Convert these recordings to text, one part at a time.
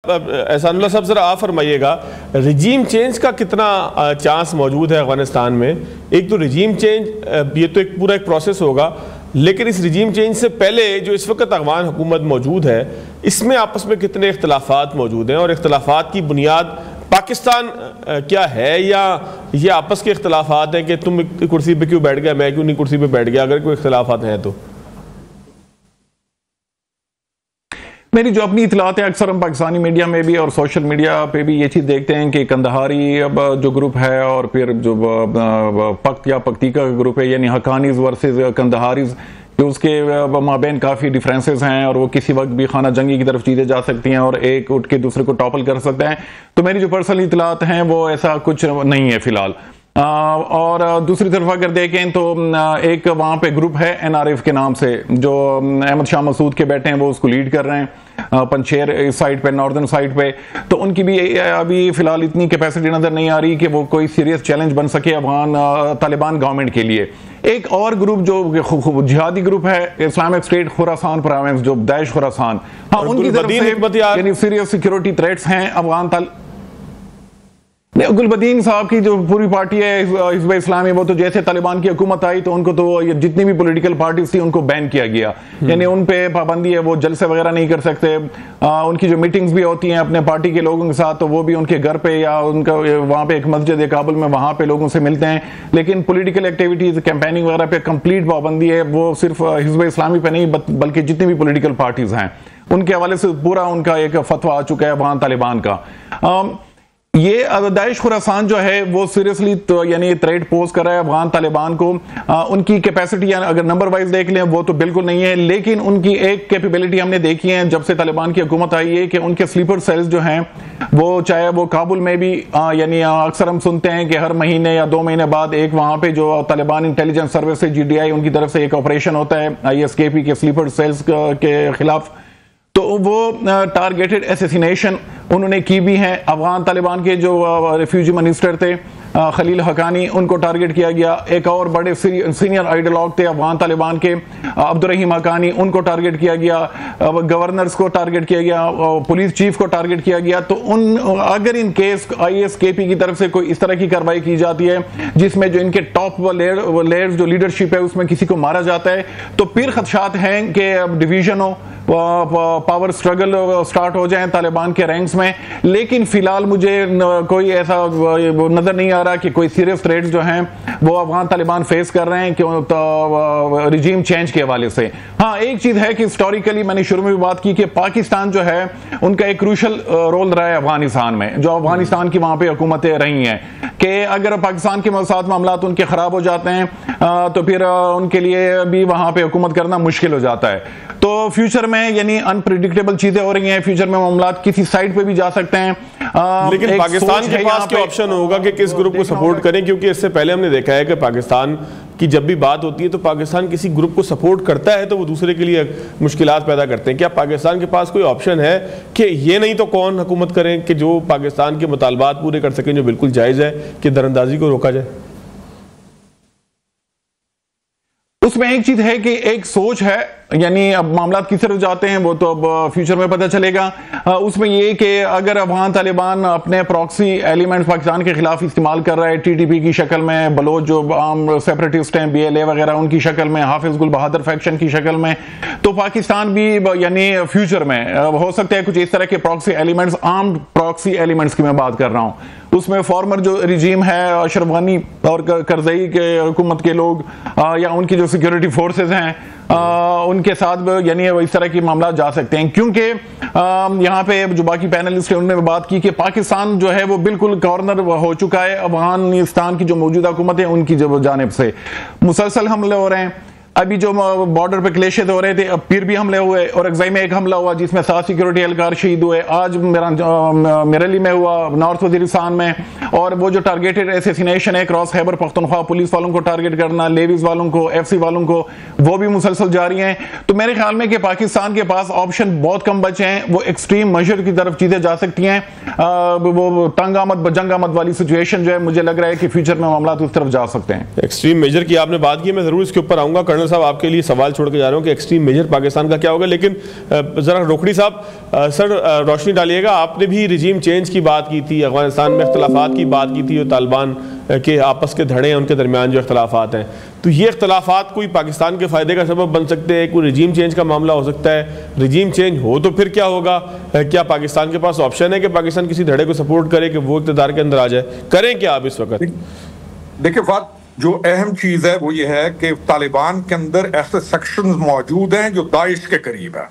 एहसानुल्लाह साहब जरा आप फरमाइएगा, रिजीम चेंज का कितना चांस मौजूद है अफगानिस्तान में? एक तो रिजीम चेंज, ये तो एक पूरा एक प्रोसेस होगा, लेकिन इस रिजीम चेंज से पहले जो इस वक्त अफगान हुकूमत मौजूद है, इसमें आपस में कितने इख्तलाफात मौजूद हैं और इख्तलाफात की बुनियाद पाकिस्तान क्या है, या ये आपस के इख्तलाफात हैं कि तुम कुर्सी पे क्यों बैठ गया, मैं क्यों नहीं कुर्सी पे बैठ गया? अगर कोई इख्तलाफात हैं तो मेरी जो अपनी इतलात है, अक्सर हम पाकिस्तानी मीडिया में भी और सोशल मीडिया पे भी ये चीज़ देखते हैं कि कंदहारी अब जो ग्रुप है और फिर जो पख्त या पख्तीका का ग्रुप है, यानी हकानीज वर्सेस कंदहारीज, उसके माबेन काफ़ी डिफरेंसेस हैं और वो किसी वक्त भी खाना जंगी की तरफ चीज़ें जा सकती हैं और एक उठ के दूसरे को टॉपल कर सकते हैं। तो मेरी जो पर्सनल इतलात हैं वो ऐसा कुछ नहीं है फ़िलहाल। और दूसरी तरफ अगर देखें तो एक वहाँ पे ग्रुप है NRF के नाम से, जो अहमद शाह मसूद के बेटे हैं, वो उसको लीड कर रहे हैं पंचेर इस साइड पे, नॉर्दर्न साइड पे। तो उनकी भी अभी फिलहाल इतनी कैपेसिटी नज़र नहीं आ रही कि वो कोई सीरियस चैलेंज बन सके अफगान तालिबान गवर्नमेंट के लिए। एक और ग्रुप जो जिहादी ग्रुप है, इस्लामिक स्टेट खुरासान प्रोविंस, जो दैश खुरासान, हाँ, उनकी तरफ से यानी सीरियस सिक्योरिटी थ्रेट्स हैं अफगान गुलबदीन साहब की जो पूरी पार्टी है हिज़्ब इस्लामी, वो तो जैसे तालिबान की हुकूमत आई तो उनको तो जितनी भी पॉलिटिकल पार्टीज थी उनको बैन किया गया, यानी उन पे पाबंदी है, वो जलसे वगैरह नहीं कर सकते। उनकी जो मीटिंग्स भी होती हैं अपने पार्टी के लोगों के साथ, तो वो भी उनके घर पे या उनका वहाँ पे एक मस्जिद है काबुल में, वहाँ पे लोगों से मिलते हैं। लेकिन पॉलिटिकल एक्टिविटीज, कैंपेनिंग वगैरह पे कंप्लीट पाबंदी है, वो सिर्फ हिज़्ब इस्लामी पे नहीं बल्कि जितनी भी पॉलिटिकल पार्टीज हैं उनके हवाले से पूरा उनका एक फतवा आ चुका है अफगान तालिबान का। ये दाइश खुरासान जो है वो सीरियसली तो यानी थ्रेट पोज कर रहा है अफगान तालिबान को। उनकी कैपेसिटी अगर नंबर वाइज देख लें वो तो बिल्कुल नहीं है, लेकिन उनकी एक कैपेबिलिटी हमने देखी है जब से तालिबान की हुकूमत आई है कि उनके स्लीपर सेल्स जो हैं वो, चाहे वो काबुल में भी यानी अक्सर हम सुनते हैं कि हर महीने या 2 महीने बाद एक वहाँ पे जो तालिबान इंटेलिजेंस सर्विस GDI उनकी तरफ से एक ऑपरेशन होता है ISKP के स्लीपर सेल्स के खिलाफ। तो वो टारगेटेड एसेसिनेशन उन्होंने की भी है। अफगान तालिबान के जो रिफ्यूजी मिनिस्टर थे खलील हकानी, उनको टारगेट किया गया। एक और बड़े सीनियर आइडियोलॉग थे अफगान तालिबान के अब्दुर्रहीम हकानी, उनको टारगेट किया गया। गवर्नर्स को टारगेट किया गया, पुलिस चीफ को टारगेट किया गया। तो अगर इन केस ISKP की तरफ से कोई इस तरह की कार्रवाई की जाती है जिसमें जो इनके टॉप लेयर्स जो लीडरशिप है उसमें किसी को मारा जाता है, तो फिर खदशात हैं कि डिवीजन हो, पावर स्ट्रगल स्टार्ट हो जाए तालिबान के रैंक्स में। लेकिन फिलहाल मुझे कोई ऐसा नजर नहीं आ रहा कि कोई सीरियस थ्रेट्स जो हैं वो अफगान तालिबान फेस कर रहे हैं क्यों रिजीम चेंज के हवाले से। हाँ, एक चीज है कि हिस्टोरिकली मैंने शुरू में भी बात की कि पाकिस्तान जो है उनका एक क्रूशल रोल रहा है अफगानिस्तान में, जो अफगानिस्तान की वहां पे हुकूमतें रही हैं, कि अगर पाकिस्तान के साथ मामला उनके खराब हो जाते हैं तो फिर उनके लिए भी वहां पे हुकूमत करना मुश्किल हो जाता है। तो फ्यूचर में यानी अनप्रिडिक्टेबल चीजें हो रही हैं, फ्यूचर में मामला किसी साइड पे भी जा सकते हैं। लेकिन पाकिस्तान के पास क्या ऑप्शन होगा कि किस ग्रुप को सपोर्ट करें? क्योंकि इससे पहले हमने देखा है कि पाकिस्तान की जब भी बात होती है तो पाकिस्तान किसी ग्रुप को सपोर्ट करता है तो वो दूसरे के लिए मुश्किलात पैदा करते हैं। क्या पाकिस्तान के पास कोई ऑप्शन है कि ये नहीं तो कौन हुकूमत करें कि जो पाकिस्तान के मुतालबात पूरे कर सकें, जो बिल्कुल जायज़ है, कि दरअंदाजी को रोका जाए? उसमें एक चीज है कि एक सोच है, यानी अब मामला किस तरफ जाते हैं वो तो अब फ्यूचर में पता चलेगा। उसमें ये कि अगर अफगान तालिबान अपने प्रॉक्सी एलिमेंट्स पाकिस्तान के खिलाफ इस्तेमाल कर रहा है, TTP की शक्ल में, बलोच जो आम सेपरेटिस्ट हैं BLA वगैरह उनकी शक्ल में, हाफिज गुल बहादुर फैक्शन की शक्ल में, तो पाकिस्तान भी यानी फ्यूचर में हो सकता है कुछ इस तरह के proxy elements, armed proxy elements की मैं बात कर रहा हूँ। उसमें फॉर्मर जो रिजीम है अशरफ गनी और करजई के हुकूमत के लोग या उनकी जो सिक्योरिटी फोर्सेज हैं उनके साथ यानी इस तरह के मामला जा सकते हैं। क्योंकि यहाँ पे जो बाकी पैनलिस्ट हैं उन्होंने बात की कि पाकिस्तान जो है वो बिल्कुल कॉर्नर हो चुका है अफगानिस्तान की जो मौजूदा हुकूमत है उनकी जानिब से। मुसलसल हमले हो रहे हैं, अभी जो बॉर्डर पे क्लेशेस हो रहे थे, अब फिर भी हमले हुए, और अक्साई में एक हमला हुआ जिसमें 7 सिक्योरिटी एहलकार शहीद हुए। आज मिरली में हुआ, नॉर्थ वजीरिस्तान में। और वो जो टारगेटेड एसेसिनेशन है क्रॉस खैबर पख्तूनख्वा, पुलिस वालों को टारगेट करना, लेवीज वालों को, FC वालों को, वो भी मुसलसल जारी हैं। तो मेरे ख्याल में कि पाकिस्तान के पास ऑप्शन बहुत कम बचे हैं, वो एक्सट्रीम मेजर की तरफ चीजें जा सकती हैं। वो तंग आमद जंग आमद वाली सिचुएशन जो है मुझे लग रहा है कि फ्यूचर में मामला उस तरफ जा सकते हैं। एक्सट्रीम मेजर की आपने बात की, मैं जरूर इसके ऊपर आऊंगा। कर्नल साहब आपके लिए सवाल छोड़ के जा रहा हूँ कि एक्सट्रीम मेजर पाकिस्तान का क्या होगा, लेकिन ज़रा रोकड़ी साहब सर रोशनी डालिएगा। आपने भी रिजीम चेंज की बात की थी, अफगानिस्तान में इख्तलाफात की बात की थी, और तालिबान के आपस के धड़े हैं, उनके दरमियान जो इख्तलाफात हैं, तो ये इख्तलाफात कोई पाकिस्तान के फ़ायदे का सबब बन सकते हैं? कोई रिजीम चेंज का मामला हो सकता है? रिजीम चेंज हो तो फिर क्या होगा? क्या पाकिस्तान के पास ऑप्शन है कि पाकिस्तान किसी धड़े को सपोर्ट करे कि वो इक़्तिदार के अंदर आ जाए? करें क्या आप इस वक्त? देखिए बात जो अहम चीज है वो ये है कि तालिबान के अंदर ऐसे सेक्शंस मौजूद हैं जो दाइश के करीब है,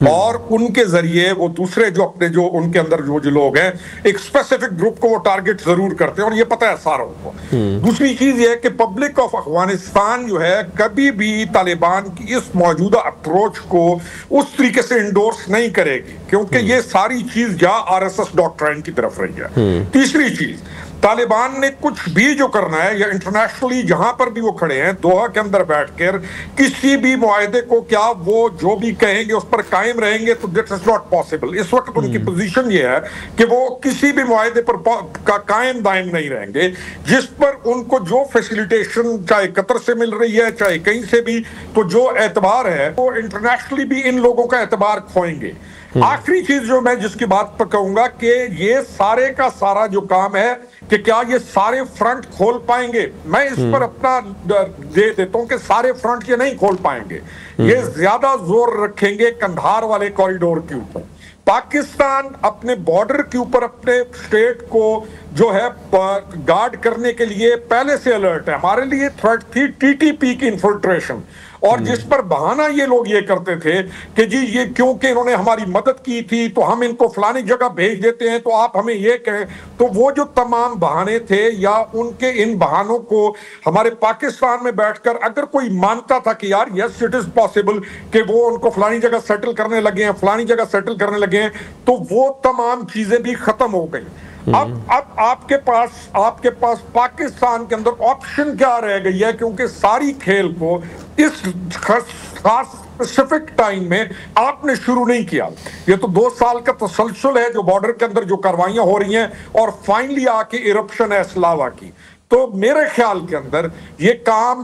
और उनके जरिए वो दूसरे जो अपने जो उनके अंदर जो लोग हैं एक स्पेसिफिक ग्रुप को वो टारगेट जरूर करते हैं, और ये पता है सारों को। दूसरी चीज ये है कि पब्लिक ऑफ अफगानिस्तान जो है कभी भी तालिबान की इस मौजूदा अप्रोच को उस तरीके से इंडोर्स नहीं करेगी, क्योंकि ये सारी चीज या आरएसएस डॉक्ट्राइन की तरफ रही है। तीसरी चीज, तालिबान ने कुछ भी जो करना है या इंटरनेशनली जहां पर भी वो खड़े हैं दोहा के अंदर बैठकर किसी भी मुआहदे को क्या वो जो भी कहेंगे उस पर कायम रहेंगे, तो दिस इज नॉट पॉसिबल। इस वक्त उनकी पोजीशन ये है कि वो किसी भी मुआहदे पर कायम दायम नहीं रहेंगे, जिस पर उनको जो फैसिलिटेशन चाहे कतर से मिल रही है चाहे कहीं से भी, तो जो एतबार है वो इंटरनेशनली भी इन लोगों का एतबार खोएंगे। आखिरी चीज जो मैं जिसकी बात पर कहूंगा कि ये सारे का सारा जो काम है कि क्या ये सारे फ्रंट खोल पाएंगे, मैं इस पर अपना दे देता हूं कि सारे फ्रंट ये नहीं खोल पाएंगे। ये ज्यादा जोर रखेंगे कंधार वाले कॉरिडोर के ऊपर। पाकिस्तान अपने बॉर्डर के ऊपर अपने स्टेट को जो है गार्ड करने के लिए पहले से अलर्ट है। हमारे लिए थ्रेट थी टीटीपी की इन्फिल्ट्रेशन, और जिस पर बहाना ये लोग ये करते थे कि जी ये क्योंकि इन्होंने हमारी मदद की थी तो हम इनको फलानी जगह भेज देते हैं, तो आप हमें ये कहें। तो वो जो तमाम बहाने थे या उनके इन बहानों को हमारे पाकिस्तान में बैठकर अगर कोई मानता था कि यार यस इट इज पॉसिबल कि वो उनको फलानी जगह सेटल करने लगे हैं, फलानी जगह सेटल करने लगे हैं, तो वो तमाम चीजें भी खत्म हो गई। अब आपके पास पाकिस्तान के अंदर ऑप्शन क्या रह गई है, क्योंकि सारी खेल को इस खास स्पेसिफिक टाइम में आपने शुरू नहीं किया। ये तो 2 साल का तसलसल है जो बॉर्डर के अंदर जो कार्रवाइयां हो रही हैं, और फाइनली आके इरप्शन है इस्लावा की। तो मेरे ख्याल के अंदर ये काम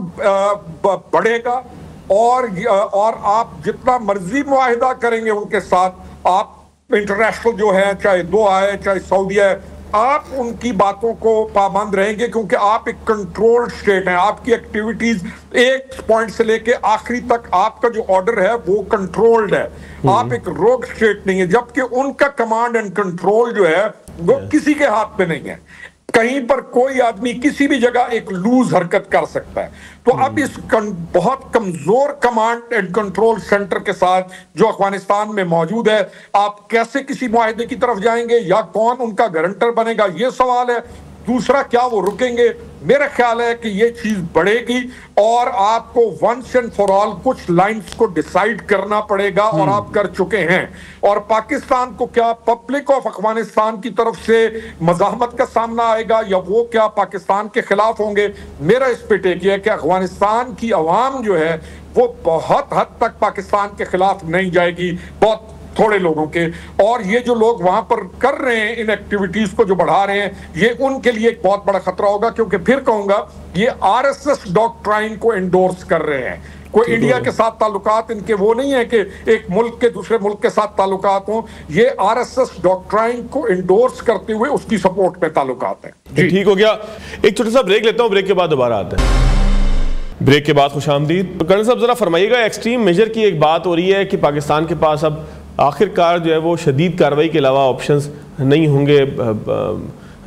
बढ़ेगा, और आप जितना मर्जी मुआहिदा करेंगे उनके साथ, आप इंटरनेशनल जो है चाहे दोहा है चाहे सऊदी है, आप उनकी बातों को पाबंद रहेंगे, क्योंकि आप एक कंट्रोल्ड स्टेट हैं। आपकी एक्टिविटीज एक पॉइंट से लेके आखिरी तक आपका जो ऑर्डर है वो कंट्रोल्ड है। आप एक रोग स्टेट नहीं है, जबकि उनका कमांड एंड कंट्रोल जो है वो किसी के हाथ में नहीं है। कहीं पर कोई आदमी किसी भी जगह एक लूज हरकत कर सकता है। तो अब इस बहुत कमजोर कमांड एंड कंट्रोल सेंटर के साथ जो अफगानिस्तान में मौजूद है, आप कैसे किसी मुआहदे की तरफ जाएंगे या कौन उनका गारंटर बनेगा, ये सवाल है। दूसरा, क्या वो रुकेंगे? मेरा ख्याल है कि ये चीज बढ़ेगी, और आपको वंस एंड फॉर ऑल कुछ लाइंस को डिसाइड करना पड़ेगा, और आप कर चुके हैं। और पाकिस्तान को क्या पब्लिक ऑफ अफगानिस्तान की तरफ से मज़ाहमत का सामना आएगा, या वो क्या पाकिस्तान के खिलाफ होंगे? मेरा इस पे टेक है कि अफगानिस्तान की अवाम जो है वो बहुत हद तक पाकिस्तान के खिलाफ नहीं जाएगी, बहुत थोड़े लोगों के। और ये जो लोग वहां पर कर रहे हैं इन एक्टिविटीज को जो बढ़ा रहे हैं, ये उनके लिए एक बहुत बड़ा खतरा होगा, क्योंकि फिर कहूंगा ये आरएसएस डॉक्ट्राइन को एंडोर्स कर रहे हैं। कोई इंडिया के साथ ताल्लुकात इनके वो नहीं है कि एक मुल्क के दूसरे मुल्क के साथ ताल्लुकात हों, ये आरएसएस डॉक्ट्राइन को एंडोर्स करते हुए उसकी सपोर्ट में ताल्लुकात है। ठीक हो गया, एक छोटा सा ब्रेक लेता हूं, ब्रेक के बाद दोबारा आते हैं। ब्रेक के बाद खुशामदीद। तो कर्नल साहब जरा फरमाइएगा, एक्सट्रीम मेजर की एक बात हो रही है कि पाकिस्तान के पास अब आखिरकार जो है वो शदीद कार्रवाई के अलावा ऑप्शंस नहीं होंगे।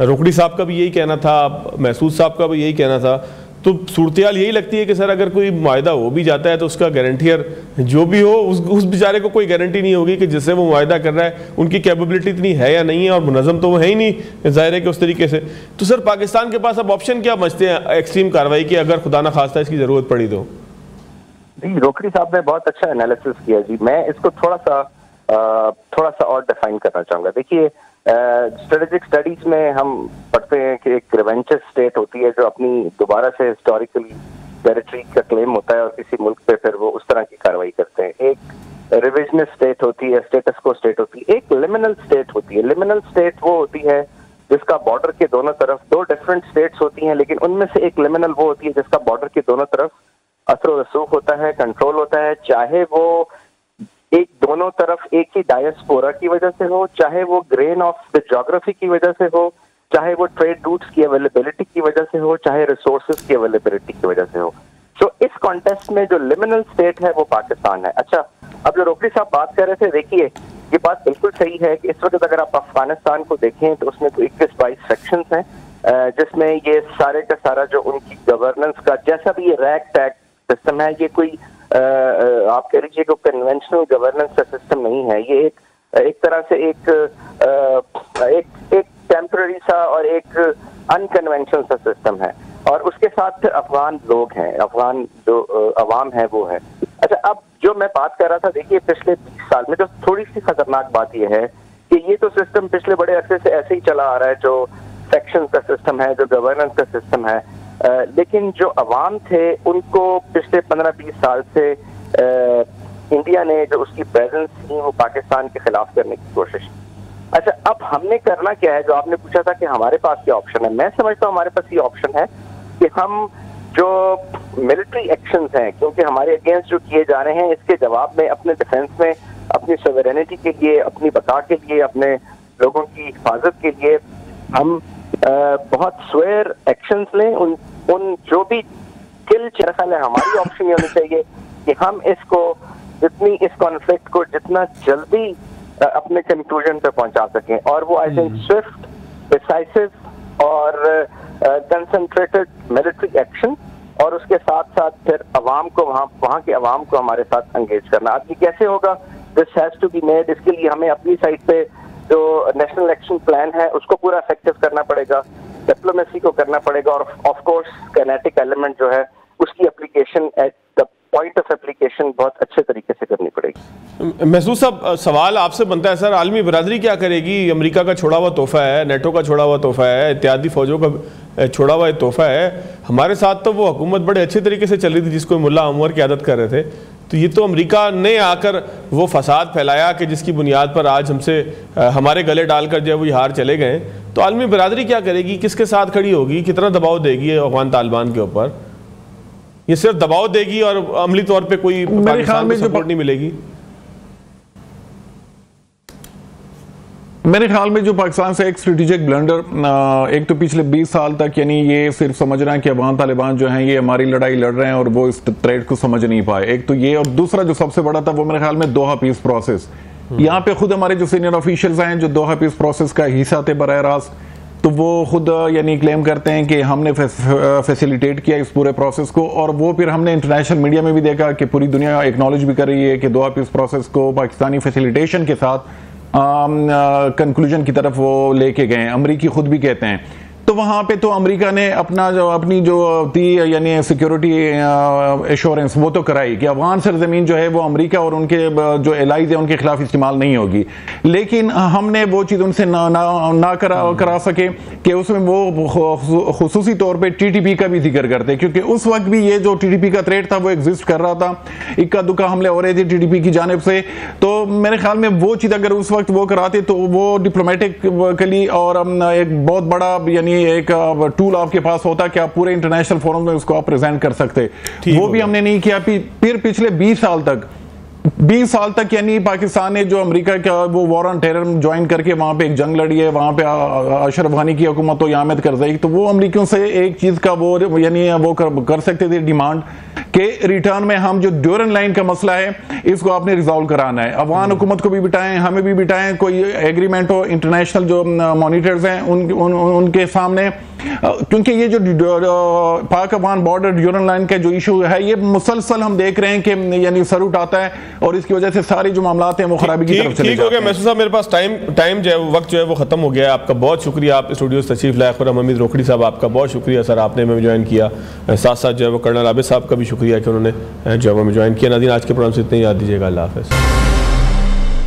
रोकड़ी साहब का भी यही कहना था, महसूद साहब का भी यही कहना था। तो सूरत-ए-हाल यही लगती है कि सर अगर कोई मुआहिदा हो भी जाता है तो उसका गारंटियर जो भी हो उस बेचारे को कोई गारंटी नहीं होगी कि जिससे वो मुआहिदा कर रहा है उनकी कैपेबिलिटी इतनी है या नहीं है, और मुनज़्ज़म तो वो है ही नहीं ज़ाहिर है कि उस तरीके से। तो सर पाकिस्तान के पास अब ऑप्शन क्या बचते हैं एक्सट्रीम कार्रवाई की, अगर खुदा न खास्ता इसकी ज़रूरत पड़ी तो? जी, रोकड़ी साहब ने बहुत अच्छा एनालिसिस किया जी। मैं इसको थोड़ा सा और डिफाइन करना चाहूँगा। देखिए, स्ट्रेटेजिक स्टडीज में हम पढ़ते हैं कि एक रिवेंचस स्टेट होती है जो अपनी दोबारा से हिस्टोरिकली टेरिटरी का क्लेम होता है और किसी मुल्क पे फिर वो उस तरह की कार्रवाई करते हैं। एक रिविजनिस्ट स्टेट होती है, स्टेटस को स्टेट होती है, एक लिमिनल स्टेट होती है। लिमिनल स्टेट वो होती है जिसका बॉर्डर के दोनों तरफ 2 डिफरेंट स्टेट्स होती हैं, लेकिन उनमें से एक लिमिनल वो होती है जिसका बॉर्डर के दोनों तरफ असर रसूख होता है, कंट्रोल होता है, चाहे वो एक दोनों तरफ एक ही डायस्पोरा की वजह से हो, चाहे वो ग्रेन ऑफ द ज्योग्राफी की वजह से हो, चाहे वो ट्रेड रूट्स की अवेलेबिलिटी की वजह से हो, चाहे रिसोर्सेज की अवेलेबिलिटी की वजह से हो। तो इस कॉन्टेक्स्ट में जो लिमिनल स्टेट है वो पाकिस्तान है। अच्छा, अब जो रोकड़ी साहब बात कर रहे थे, देखिए ये बात बिल्कुल सही है कि इस वक्त अगर आप अफगानिस्तान को देखें तो उसमें तो 21-22 सेक्शंस हैं, जिसमें ये सारे का सारा जो उनकी गवर्नेंस का जैसा भी ये रैग टैग सिस्टम है, ये कोई आप कह लीजिए कोई कन्वेंशनल गवर्नेंस का सिस्टम नहीं है। ये एक तरह से एक टेम्पररी सा और एक अनकन्वेंशनल सा सिस्टम है, और उसके साथ फिर अफगान लोग हैं, अफगान जो अवाम है वो है। अच्छा, अब जो मैं बात कर रहा था, देखिए पिछले 20 साल में जो थोड़ी सी खतरनाक बात यह है कि ये तो सिस्टम पिछले बड़े अरसे से ऐसे ही चला आ रहा है, जो सेक्शन का सिस्टम है, जो गवर्नेंस का सिस्टम है, लेकिन जो अवाम थे उनको पिछले 15-20 साल से इंडिया ने जो उसकी प्रेजेंस थी वो पाकिस्तान के खिलाफ करने की कोशिश की। अच्छा, अब हमने करना क्या है? जो आपने पूछा था कि हमारे पास क्या ऑप्शन है, मैं समझता हूँ हमारे पास ये ऑप्शन है कि हम जो मिलिट्री एक्शंस हैं, क्योंकि हमारे अगेंस्ट जो किए जा रहे हैं, इसके जवाब में अपने डिफेंस में, अपनी सॉवरेनिटी के लिए, अपनी बका के लिए, अपने लोगों की हिफाजत के लिए हम बहुत स्वेयर एक्शंस लें। उन जो भी किल चरखल है, हमारी ऑप्शन ये होनी चाहिए कि हम इसको इस कॉन्फ्लिक्ट को जितना जल्दी अपने कंक्लूजन पे पहुंचा सकें, और वो आई थिंक स्विफ्ट, डिसाइसिव और कंसंट्रेटेड मिलिट्री एक्शन, और उसके साथ साथ फिर अवाम को वहाँ के अवाम को हमारे साथ एंगेज करना। अब ये कैसे होगा? This has to be made. इसके लिए हमें अपनी साइड पे जो नेशनल एक्शन प्लान है उसको पूरा इफेक्टिव करना पड़ेगा, डिप्लोमेसी को करना पड़ेगा, और ऑफ कोर्स काइनेटिक एलिमेंट जो है उसकी application at the point of application बहुत अच्छे तरीके से करनी पड़ेगी। महसूस साहब, सवाल आपसे बनता है सर, आलमी बरादरी क्या करेगी? अमेरिका का छोड़ा हुआ तोहफा है, नेटो का छोड़ा हुआ तोहफा है, इत्यादी फौजों का छोड़ा हुआ तोहफा है। हमारे साथ तो वो हुकूमत बड़े अच्छे तरीके से चल रही थी जिसको मुल्ला अनवर क़यादत कर रहे थे। तो ये तो अमेरिका ने आकर वो फसाद फैलाया कि जिसकी बुनियाद पर आज हमसे हमारे गले डालकर जो है वो हार चले गए। तो आलमी बरादरी क्या करेगी? किसके साथ खड़ी होगी? कितना दबाव देगी अफगान तालिबान के ऊपर? ये सिर्फ दबाव देगी और अमली तौर पे कोई पाकिस्तान को सपोर्ट नहीं मिलेगी? मेरे ख्याल में जो पाकिस्तान से एक स्ट्रेटेजिक ब्लंडर, एक तो पिछले 20 साल तक यानी ये सिर्फ समझ रहे हैं कि अफगान तालिबान जो हैं ये हमारी लड़ाई लड़ रहे हैं और वो इस थ्रेट को समझ नहीं पाए। एक तो ये, और दूसरा जो सबसे बड़ा था वो मेरे ख्याल में दोहा पीस प्रोसेस। यहाँ पे खुद हमारे जो सीनियर ऑफिशियल्स हैं जो दोहा पीस प्रोसेस का हिस्सा थे बराह रास्त, तो वो खुद यानी क्लेम करते हैं कि हमने फैसिलिटेट किया इस पूरे प्रोसेस को, और वो फिर हमने इंटरनेशनल मीडिया में भी देखा कि पूरी दुनिया एक्नॉलेज भी कर रही है कि दोहा पीस प्रोसेस को पाकिस्तानी फैसिलिटेशन के साथ कंक्लूजन की तरफ वो लेके गए। अमरीकी खुद भी कहते हैं। तो वहाँ पे तो अमेरिका ने अपनी जो थी यानी सिक्योरिटी एश्योरेंस वो तो कराई कि अफगान सरजमीन जो है वो अमेरिका और उनके जो एलाइज है उनके खिलाफ इस्तेमाल नहीं होगी। लेकिन हमने वो चीज़ उनसे ना करा सके कि उसमें वो खुसूसी तौर पे टीटीपी का भी जिक्र करते, क्योंकि उस वक्त भी ये जो टीटीपी का थ्रेट था वो एग्जिस्ट कर रहा था। इक्का दुक्का हमले हो रहे थे टीटीपी की जानिब से। तो मेरे ख्याल में वो चीज़ अगर उस वक्त वो कराते तो वो डिप्लोमेटिकली और एक बहुत बड़ा यानी एक टूल आपके पास होता कि आप पूरे इंटरनेशनल फोरम में उसको आप प्रेजेंट कर सकते। वो भी हमने नहीं किया। फिर पिछले 20 साल तक यानी पाकिस्तान ने जो अमेरिका का वो वॉर ऑन टेरर ज्वाइन करके वहां पे एक जंग लड़ी है, वहां पे अशरफ गनी की हुकूमत हो या हामिद करज़ई, तो वो अमेरिकियों से एक चीज का वो यानी वो कर सकते थे डिमांड के रिटर्न में हम जो ड्यूरन लाइन का मसला है इसको आपने रिजॉल्व कराना है। अफगान हुकूमत को भी बिठाएं, हमें भी बिठाएं, कोई एग्रीमेंट हो इंटरनेशनल जो मॉनिटर्स हैं उनके सामने, क्योंकि ये जो पाक अफगान बॉर्डर ड्यूरन लाइन का जो इशू है ये मुसलसल हम देख रहे हैं कि यानी सर उठाता है और इसकी वजह से सारे जो मामला हैं वो खराबी की तरफ चले जाते हैं। ठीक हो गया महसूस साहब, मेरे पास टाइम जो है वक्त जो है वो खत्म हो गया। आपका बहुत शुक्रिया, आप स्टूडियो से तशरीफ लाए। खुर्रम हमीद रोकड़ी साहब आपका बहुत शुक्रिया सर, आपने हमें ज्वाइन किया। साथ साथ जो है वो कर्नल आबिद साहब का भी शुक्रिया कि उन्होंने जो है हमें ज्वाइन किया। नाज़रीन, आज के प्रोग्राम से इतने याद दीजिएगा। अल्लाह हाफ़िज़।